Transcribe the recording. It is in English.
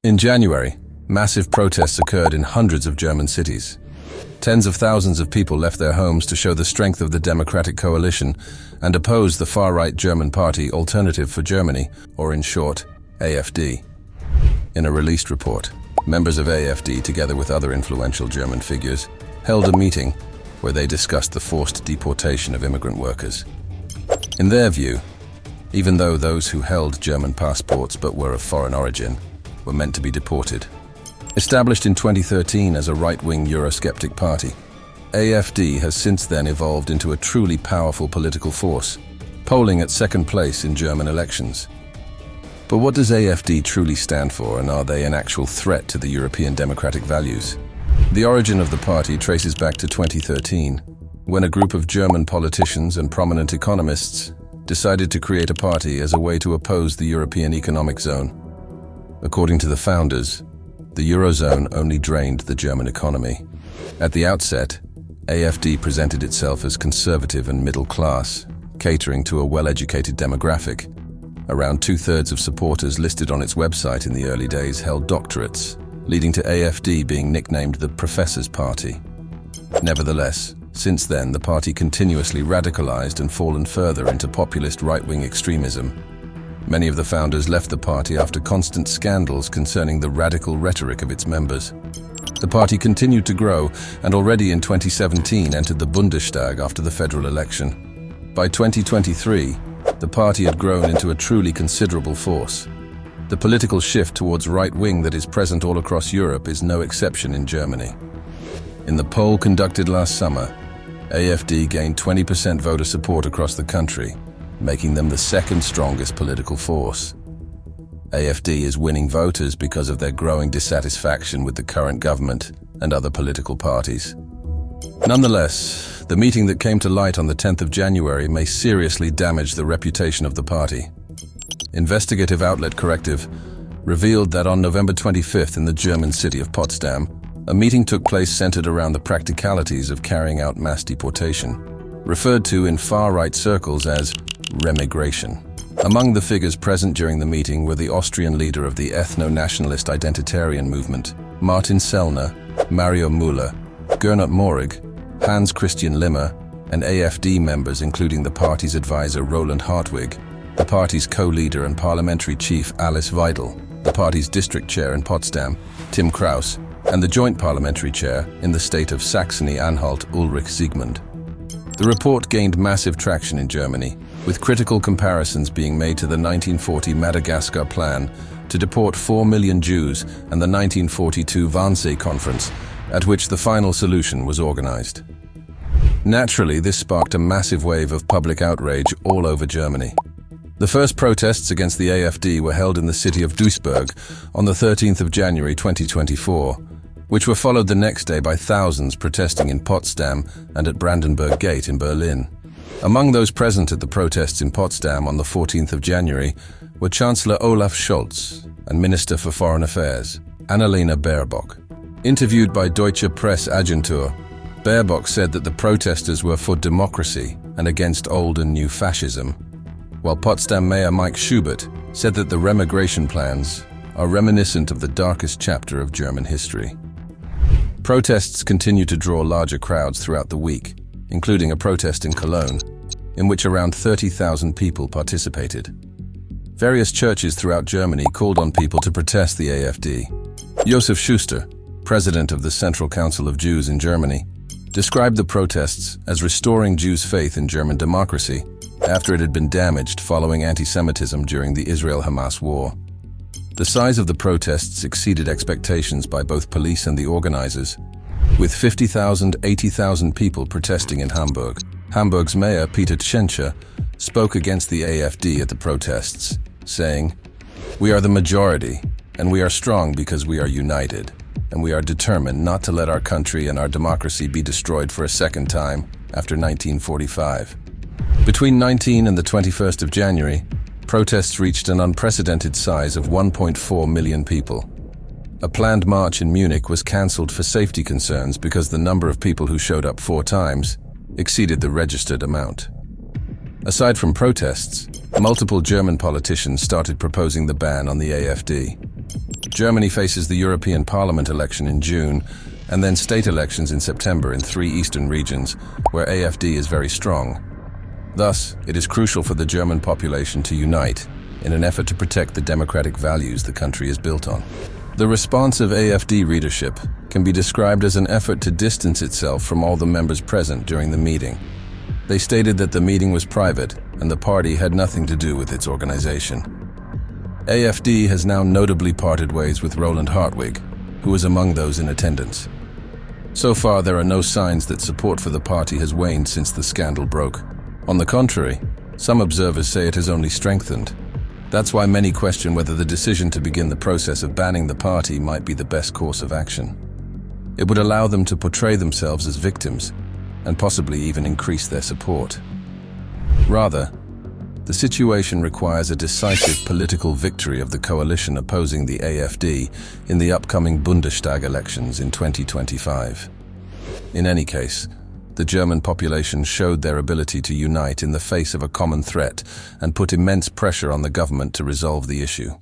In January, massive protests occurred in hundreds of German cities. Tens of thousands of people left their homes to show the strength of the democratic coalition and oppose the far-right German party Alternative for Germany, or in short, AfD. In a released report, members of AfD, together with other influential German figures, held a meeting where they discussed the forced deportation of immigrant workers. In their view, even though those who held German passports but were of foreign origin were meant to be deported. Established in 2013 as a right-wing Eurosceptic party, AfD has since then evolved into a truly powerful political force, polling at second place in German elections. But what does AfD truly stand for, and are they an actual threat to the European democratic values? The origin of the party traces back to 2013, when a group of German politicians and prominent economists decided to create a party as a way to oppose the European Economic Zone. According to the founders, the Eurozone only drained the German economy. At the outset, AfD presented itself as conservative and middle class, catering to a well-educated demographic. Around two-thirds of supporters listed on its website in the early days held doctorates, leading to AfD being nicknamed the Professor's Party. Nevertheless, since then the party continuously radicalized and fallen further into populist right-wing extremism. Many of the founders left the party after constant scandals concerning the radical rhetoric of its members. The party continued to grow and already in 2017 entered the Bundestag after the federal election. By 2023, the party had grown into a truly considerable force. The political shift towards right-wing that is present all across Europe is no exception in Germany. In the poll conducted last summer, AfD gained 20% voter support across the country, making them the second strongest political force. AfD is winning voters because of their growing dissatisfaction with the current government and other political parties. Nonetheless, the meeting that came to light on the 10th of January may seriously damage the reputation of the party. Investigative outlet Corrective revealed that on November 25th in the German city of Potsdam, a meeting took place centered around the practicalities of carrying out mass deportation, referred to in far-right circles as remigration. Among the figures present during the meeting were the Austrian leader of the ethno-nationalist identitarian movement, Martin Sellner, Mario Müller, Gernot Morig, Hans Christian Limmer, and AfD members including the party's advisor Roland Hartwig, the party's co-leader and parliamentary chief Alice Weidel, the party's district chair in Potsdam, Tim Kraus, and the joint parliamentary chair in the state of Saxony-Anhalt Ulrich Siegmund. The report gained massive traction in Germany, with critical comparisons being made to the 1940 Madagascar plan to deport 4 million Jews and the 1942 Wannsee Conference, at which the final solution was organized. Naturally, this sparked a massive wave of public outrage all over Germany. The first protests against the AfD were held in the city of Duisburg on the 13th of January 2024, which were followed the next day by thousands protesting in Potsdam and at Brandenburg Gate in Berlin. Among those present at the protests in Potsdam on the 14th of January were Chancellor Olaf Scholz and Minister for Foreign Affairs, Annalena Baerbock. Interviewed by Deutsche Presse-Agentur, Baerbock said that the protesters were for democracy and against old and new fascism, while Potsdam Mayor Mike Schubert said that the remigration plans are reminiscent of the darkest chapter of German history. Protests continue to draw larger crowds throughout the week, including a protest in Cologne, in which around 30,000 people participated. Various churches throughout Germany called on people to protest the AfD. Josef Schuster, president of the Central Council of Jews in Germany, described the protests as restoring Jews' faith in German democracy after it had been damaged following anti-Semitism during the Israel-Hamas war. The size of the protests exceeded expectations by both police and the organizers, with 50,000, 80,000 people protesting in Hamburg. Hamburg's mayor, Peter Tschentscher, spoke against the AfD at the protests, saying, "We are the majority, and we are strong because we are united, and we are determined not to let our country and our democracy be destroyed for a second time after 1945. Between 19 and the 21st of January, protests reached an unprecedented size of 1.4 million people. A planned march in Munich was cancelled for safety concerns because the number of people who showed up 4 times exceeded the registered amount. Aside from protests, multiple German politicians started proposing the ban on the AfD. Germany faces the European Parliament election in June, and then state elections in September in 3 eastern regions, where AfD is very strong. Thus, it is crucial for the German population to unite in an effort to protect the democratic values the country is built on. The response of AfD readership can be described as an effort to distance itself from all the members present during the meeting. They stated that the meeting was private and the party had nothing to do with its organization. AfD has now notably parted ways with Roland Hartwig, who was among those in attendance. So far, there are no signs that support for the party has waned since the scandal broke. On the contrary, some observers say it has only strengthened. That's why many question whether the decision to begin the process of banning the party might be the best course of action. It would allow them to portray themselves as victims and possibly even increase their support. Rather, the situation requires a decisive political victory of the coalition opposing the AfD in the upcoming Bundestag elections in 2025. In any case, the German population showed their ability to unite in the face of a common threat and put immense pressure on the government to resolve the issue.